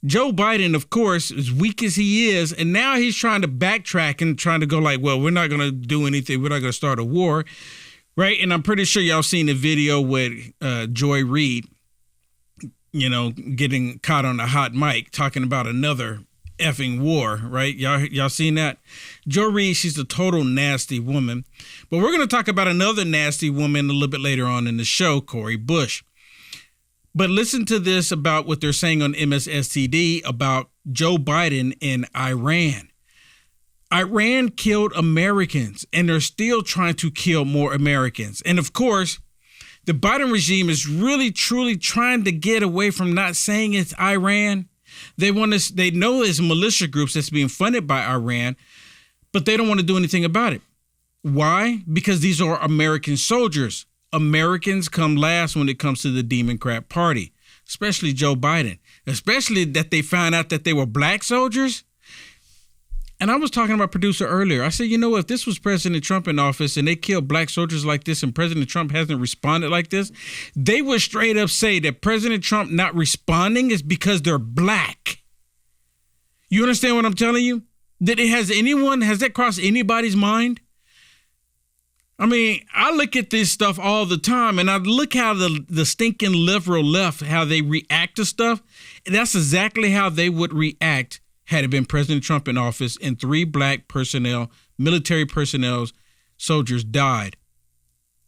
Joe Biden, of course, as weak as he is, and now he's trying to backtrack and trying to go like, well, we're not going to do anything. We're not going to start a war, right? And I'm pretty sure y'all seen the video with Joy Reid, getting caught on a hot mic talking about another effing war, right? Y'all seen that? Joy Reid, she's a total nasty woman. But we're going to talk about another nasty woman a little bit later on in the show, Cori Bush. But listen to this about what they're saying on MSSTD about Joe Biden in Iran. Iran killed Americans, and they're still trying to kill more Americans. And of course, the Biden regime is really, truly trying to get away from not saying it's Iran. They know it's militia groups that's being funded by Iran, but they don't want to do anything about it. Why? Because these are American soldiers. Americans come last when it comes to the Democrat Party, especially Joe Biden, especially that they found out that they were black soldiers. And I was talking about producer earlier. I said, if this was President Trump in office and they killed black soldiers like this and President Trump hasn't responded like this, they would straight up say that President Trump not responding is because they're black. You understand what I'm telling you? Has that crossed anybody's mind? I mean, I look at this stuff all the time, and I look how the stinking liberal left, how they react to stuff. And that's exactly how they would react had it been President Trump in office and 3 black personnel, military personnel, soldiers died.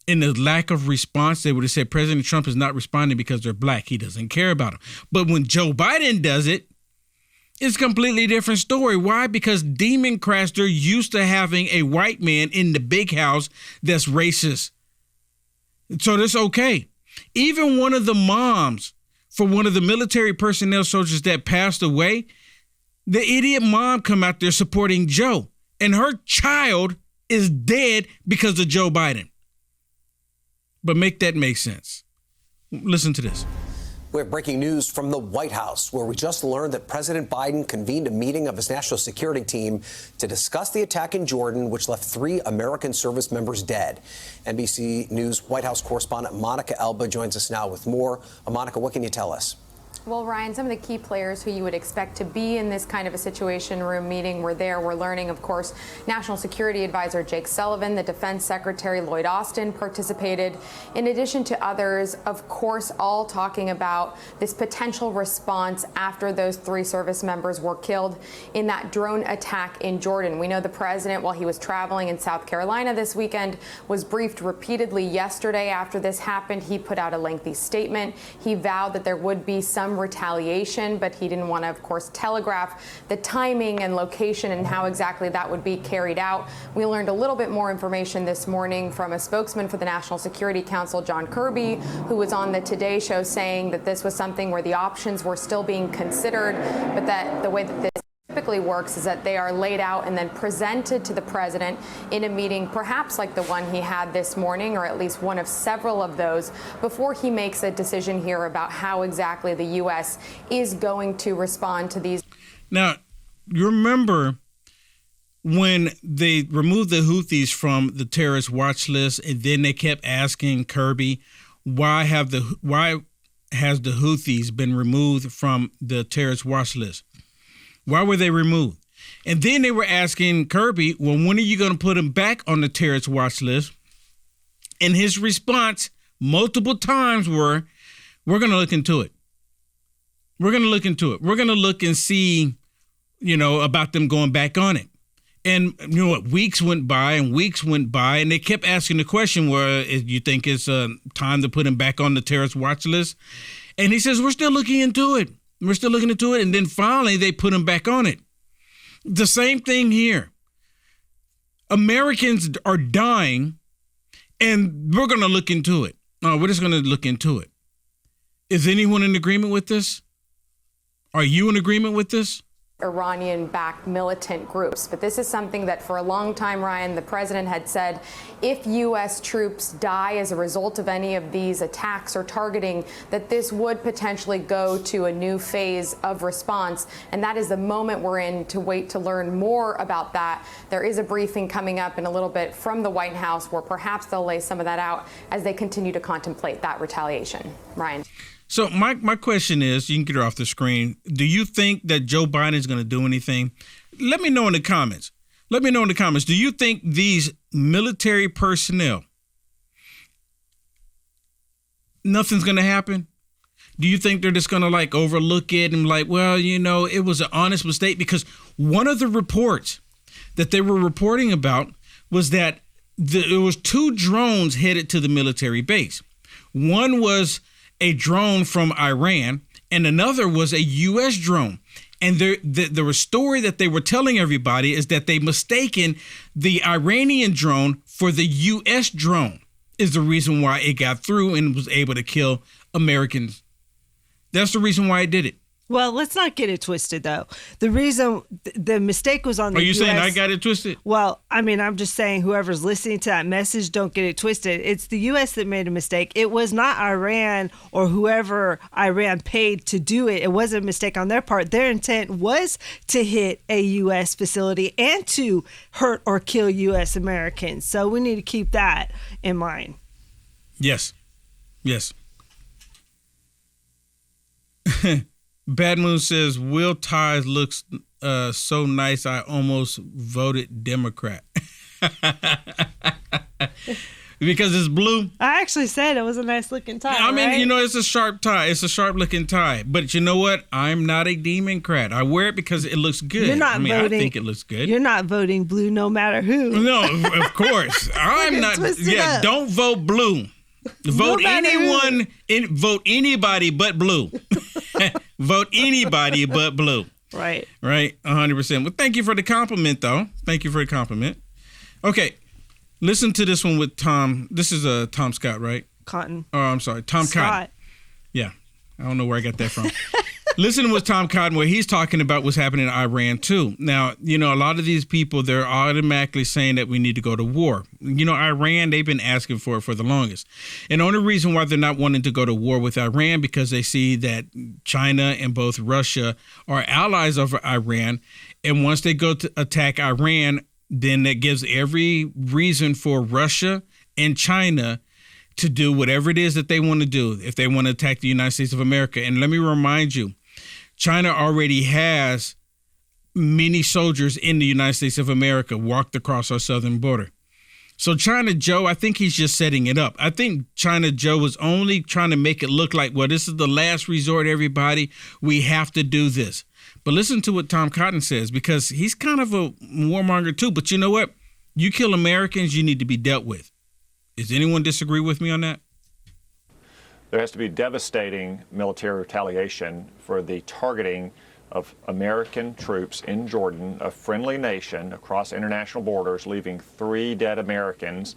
In the lack of response, they would have said President Trump is not responding because they're black. He doesn't care about them. But when Joe Biden does it, it's a completely different story. Why? Because Democrats, they're used to having a white man in the big house that's racist. So that's okay. Even one of the moms for one of the military personnel soldiers that passed away, the idiot mom come out there supporting Joe. And her child is dead because of Joe Biden. But make that make sense. Listen to this. We have breaking news from the White House, where we just learned that President Biden convened a meeting of his national security team to discuss the attack in Jordan, which left 3 American service members dead. NBC News White House correspondent Monica Alba joins us now with more. Monica, what can you tell us? Well, Ryan, some of the key players who you would expect to be in this kind of a situation room meeting were there. We're learning, of course, National Security Advisor Jake Sullivan, the Defense Secretary Lloyd Austin participated, in addition to others, of course, all talking about this potential response after those 3 service members were killed in that drone attack in Jordan. We know the president, while he was traveling in South Carolina this weekend, was briefed repeatedly yesterday after this happened. He put out a lengthy statement. He vowed that there would be some retaliation, but he didn't want to, of course, telegraph the timing and location and how exactly that would be carried out. We learned a little bit more information this morning from a spokesman for the National Security Council, John Kirby, who was on the Today Show saying that this was something where the options were still being considered, but that the way that this typically works is that they are laid out and then presented to the president in a meeting, perhaps like the one he had this morning, or at least one of several of those, before he makes a decision here about how exactly the U.S. is going to respond to these. Now, you remember when they removed the Houthis from the terrorist watch list, and then they kept asking Kirby, why has the Houthis been removed from the terrorist watch list? Why were they removed? And then they were asking Kirby, well, when are you going to put them back on the terrorist watch list? And his response multiple times were, we're going to look into it. We're going to look into it. We're going to look and see, about them going back on it. And you know what? Weeks went by, and they kept asking the question, well, you think it's time to put him back on the terrorist watch list? And he says, we're still looking into it. We're still looking into it. And then finally, they put him back on it. The same thing here. Americans are dying, and we're going to look into it. We're just going to look into it. Is anyone in agreement with this? Are you in agreement with this? Iranian-backed militant groups. But this is something that for a long time, Ryan, the president had said, if U.S. troops die as a result of any of these attacks or targeting, that this would potentially go to a new phase of response. And that is the moment we're in to wait to learn more about that. There is a briefing coming up in a little bit from the White House where perhaps they'll lay some of that out as they continue to contemplate that retaliation. Ryan. So my question is, you can get her off the screen. Do you think that Joe Biden is going to do anything? Let me know in the comments. Do you think these military personnel, nothing's going to happen? Do you think they're just going to like overlook it and like, well, you know, it was an honest mistake? Because one of the reports that they were reporting about was that there was 2 drones headed to the military base. One was a drone from Iran and another was a U.S. drone. And the story that they were telling everybody is that they mistaken the Iranian drone for the U.S. drone is the reason why it got through and was able to kill Americans. That's the reason why it did it. Well, let's not get it twisted, though. The reason the mistake was on the Are you US. saying I got it twisted? Well, I mean, I'm just saying whoever's listening to that message, don't get it twisted. It's the U.S. that made a mistake. It was not Iran or whoever Iran paid to do it. It wasn't a mistake on their part. Their intent was to hit a U.S. facility and to hurt or kill U.S. Americans. So we need to keep that in mind. Yes. Bad Moon says, Will Ties looks so nice, I almost voted Democrat. Because it's blue. I actually said it was a nice looking tie. I mean, right? you know, it's a sharp tie. It's a sharp looking tie. But you know what? I'm not a Democrat. I wear it because it looks good. You're not voting. I think it looks good. You're not voting blue no matter who. No, of course. I'm not. Yeah, up. don't vote blue. Vote No vote anybody but blue. Vote anybody but blue. Right. 100%. Well, thank you for the compliment, though. Thank you for the compliment. Okay. Listen to this one with Tom. This is Tom Scott, right? Cotton. Oh, I'm sorry. Tom Scott. Cotton. Yeah. I don't know where I got that from. Listen with Tom Cotton where he's talking about what's happening in Iran, too. Now, you know, a lot of these people, they're automatically saying that we need to go to war. You know, Iran, they've been asking for it for the longest. And the only reason why they're not wanting to go to war with Iran because they see that China and both Russia are allies of Iran. And once they go to attack Iran, then that gives every reason for Russia and China to do whatever it is that they want to do if they want to attack the United States of America. And let me remind you, China already has many soldiers in the United States of America walked across our southern border. So China Joe, I think he's just setting it up. I think China Joe was only trying to make it look like, well, this is the last resort, everybody. We have to do this. But listen to what Tom Cotton says, because he's kind of a warmonger too. But you know what? You kill Americans, you need to be dealt with. Does anyone disagree with me on that? There has to be devastating military retaliation for the targeting of American troops in Jordan, a friendly nation across international borders, leaving 3 dead Americans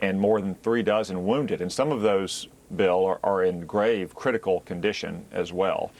and more than 36 wounded. And some of those, Bill, are in grave critical condition as well.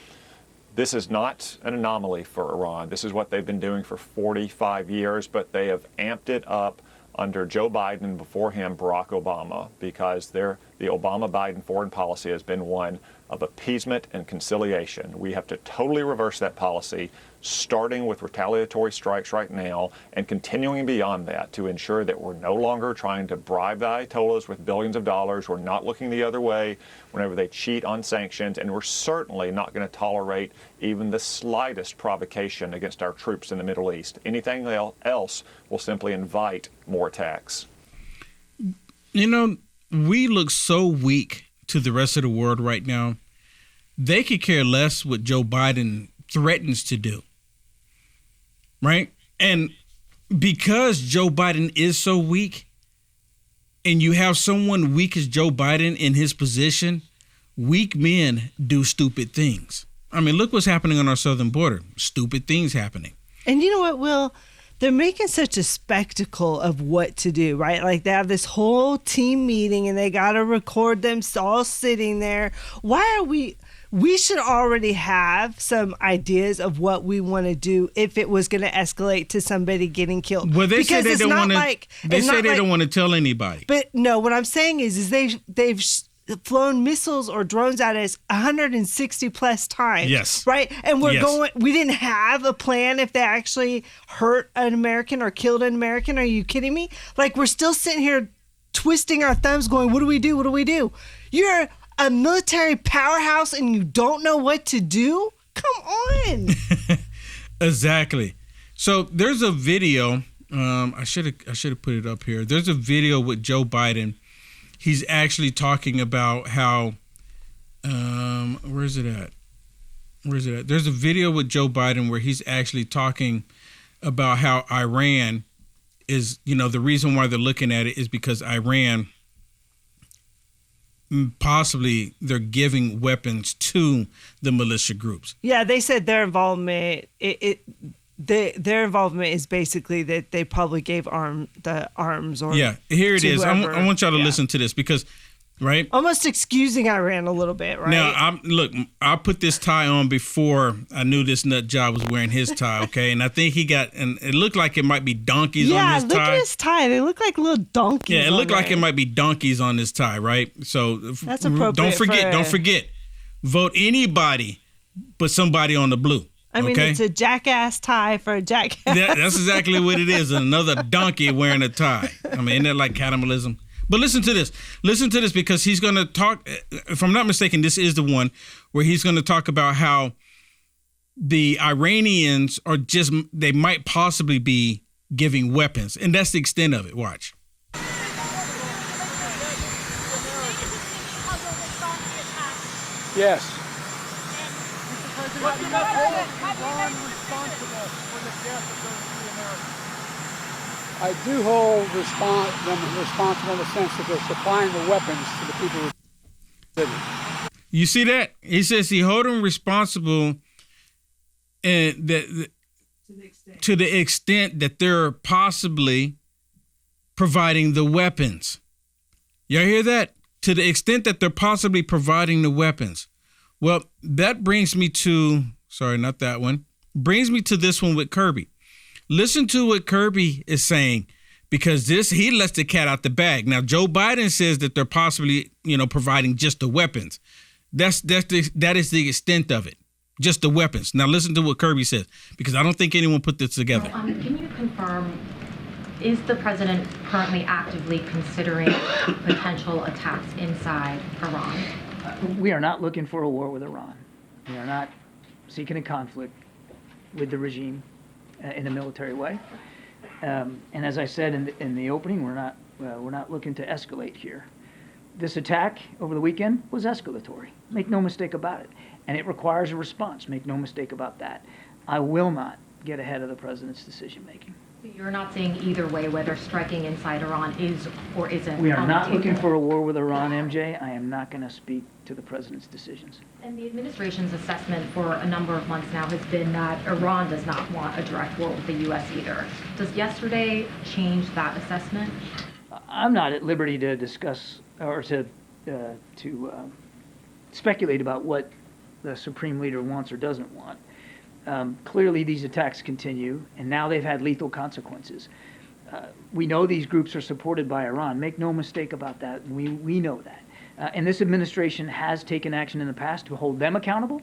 This is not an anomaly for Iran. This is what they've been doing for 45 years, but they have amped it up under Joe Biden and before him, Barack Obama, because the Obama-Biden foreign policy has been one of appeasement and conciliation. We have to totally reverse that policy, starting with retaliatory strikes right now and continuing beyond that to ensure that we're no longer trying to bribe the Ayatollahs with billions of dollars. We're not looking the other way whenever they cheat on sanctions, and we're certainly not going to tolerate even the slightest provocation against our troops in the Middle East. Anything else will simply invite more attacks. You know, we look so weak to the rest of the world right now. They could care less what Joe Biden threatens to do. Right? And because Joe Biden is so weak, and you have someone weak as Joe Biden in his position, weak men do stupid things. I mean, look what's happening on our southern border. Stupid things happening. And you know what, Will? They're making such a spectacle of what to do, right? Like they have this whole team meeting and they got to record them all sitting there. Why are we should already have some ideas of what we want to do if it was going to escalate to somebody getting killed. Well, they say they don't want to. They say they don't want to tell anybody. But no, what I'm saying is they've flown missiles or drones at us 160 plus times. Yes. Right? And we didn't have a plan if they actually hurt an American or killed an American. Are you kidding me? Like, we're still sitting here twisting our thumbs going, what do we do? What do we do? You're a military powerhouse and you don't know what to do? Come on. Exactly. So there's a video. I should have put it up here. There's a video with Joe Biden. He's actually talking about how. Where is it at? There's a video with Joe Biden where he's actually talking about how Iran is, the reason why they're looking at it is because Iran possibly they're giving weapons to the militia groups. Yeah, they said their involvement their involvement is basically that they probably gave the arms or here it is. Whoever. I want y'all to listen to this because right? Almost excusing Iran a little bit, right? Now, I put this tie on before I knew this nut job was wearing his tie, okay? And I think and it looked like it might be donkeys on his tie. Yeah, look at his tie. They look like little donkeys. Yeah, it looked like it might be donkeys on his tie, right? So that's appropriate. Don't forget, vote anybody but somebody on the blue. I mean, okay? It's a jackass tie for a jackass. That's exactly what it is. Another donkey wearing a tie. I mean, isn't that like cannibalism? But listen to this. Listen to this because he's going to talk, if I'm not mistaken, this is the one where he's going to talk about how the Iranians they might possibly be giving weapons. And that's the extent of it. Watch. Yes. I do hold them responsible in the sense that they're supplying the weapons to the people who did it. You see that? He says he hold them responsible and to the extent that they're possibly providing the weapons. Y'all hear that? To the extent that they're possibly providing the weapons. Well, that brings me to, sorry, not that one, brings me to this one with Kirby. Listen to what Kirby is saying, because he lets the cat out the bag. Now, Joe Biden says that they're possibly, providing just the weapons. That is the extent of it, just the weapons. Now, listen to what Kirby says, because I don't think anyone put this together. Can you confirm, is the president currently actively considering potential attacks inside Iran? We are not looking for a war with Iran. We are not seeking a conflict with the regime in a military way. And as I said in the opening, we're not looking to escalate here. This attack over the weekend was escalatory. Make no mistake about it. And it requires a response. Make no mistake about that. I will not get ahead of the president's decision making. You're not saying either way whether striking inside Iran is or isn't. We are not looking for a war with Iran, MJ. I am not going to speak to the president's decisions. And the administration's assessment for a number of months now has been that Iran does not want a direct war with the U.S. either. Does yesterday change that assessment? I'm not at liberty to discuss or to speculate about what the Supreme Leader wants or doesn't want. Clearly, these attacks continue, and now they've had lethal consequences. We know these groups are supported by Iran. Make no mistake about that. We know that. And this administration has taken action in the past to hold them accountable.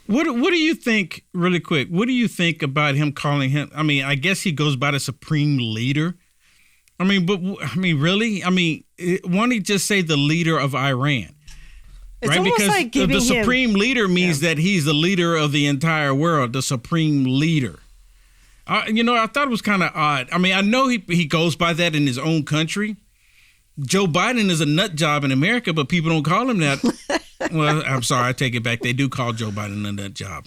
What do you think, really quick, what do you think about him calling him? I mean, I guess he goes by the Supreme Leader. Really? Why don't he just say the leader of Iran? It's right, almost because like giving the Supreme Leader means that he's the leader of the entire world, the Supreme Leader. I thought it was kind of odd. I mean, I know he goes by that in his own country. Joe Biden is a nut job in America, but people don't call him that. Well, I'm sorry, I take it back. They do call Joe Biden a nut job.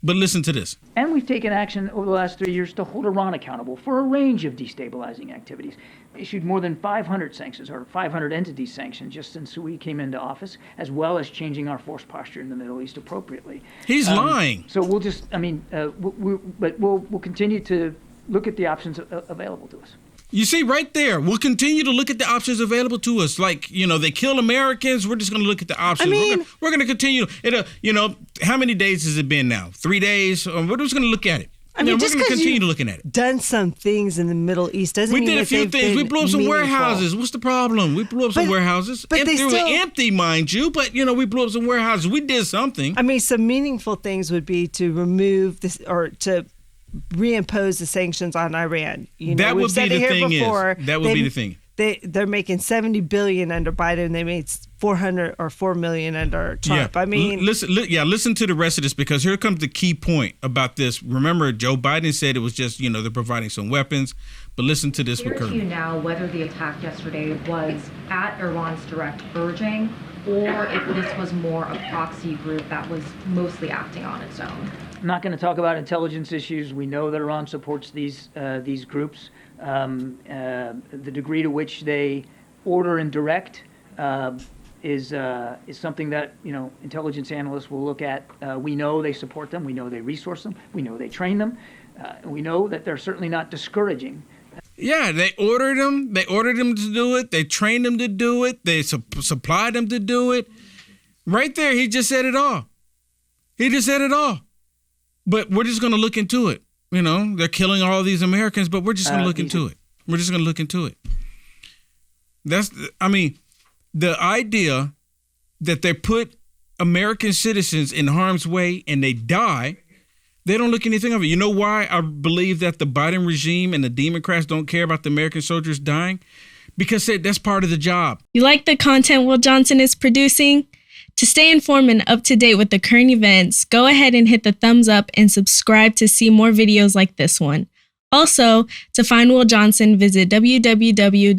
But listen to this. And we've taken action over the last 3 years to hold Iran accountable for a range of destabilizing activities. Issued more than 500 sanctions, or 500 entities sanctioned, just since we came into office, as well as changing our force posture in the Middle East appropriately. He's lying. So we'll just, we'll continue to look at the options available to us. You see, right there, we'll continue to look at the options available to us. Like, they kill Americans. We're just going to look at the options. We're going to continue. How many days has it been now? 3 days? We're just going to look at it. We're going to continue looking at it. Done some things in the Middle East doesn't mean we did a few things. We blew up some warehouses. What's the problem? We blew up some warehouses. But they were empty, mind you. But we blew up some warehouses. We did something. Some meaningful things would be to remove this or to reimpose the sanctions on Iran. That would be the thing. That would be the thing. they're making $70 billion under Biden. They made 400 or 4 million under Trump. Yeah. I mean, listen to the rest of this, because here comes the key point about this. Remember, Joe Biden said it was just, they're providing some weapons, but listen to this. Clear to you now whether the attack yesterday was at Iran's direct urging, or if this was more a proxy group that was mostly acting on its own. I'm not going to talk about intelligence issues. We know that Iran supports these groups. The degree to which they order and direct is something that intelligence analysts will look at. We know they support them. We know they resource them. We know they train them. We know that they're certainly not discouraging. Yeah, they ordered them. They ordered them to do it. They trained them to do it. They supplied them to do it. Right there, he just said it all. He just said it all. But we're just going to look into it. They're killing all these Americans, but we're just going to look into it. We're just going to look into it. The idea that they put American citizens in harm's way and they die, they don't look anything of it. You know why I believe that the Biden regime and the Democrats don't care about the American soldiers dying? Because that's part of the job. You like the content Will Johnson is producing? To stay informed and up to date with the current events, go ahead and hit the thumbs up and subscribe to see more videos like this one. Also, to find Will Johnson, visit www.uaf.media.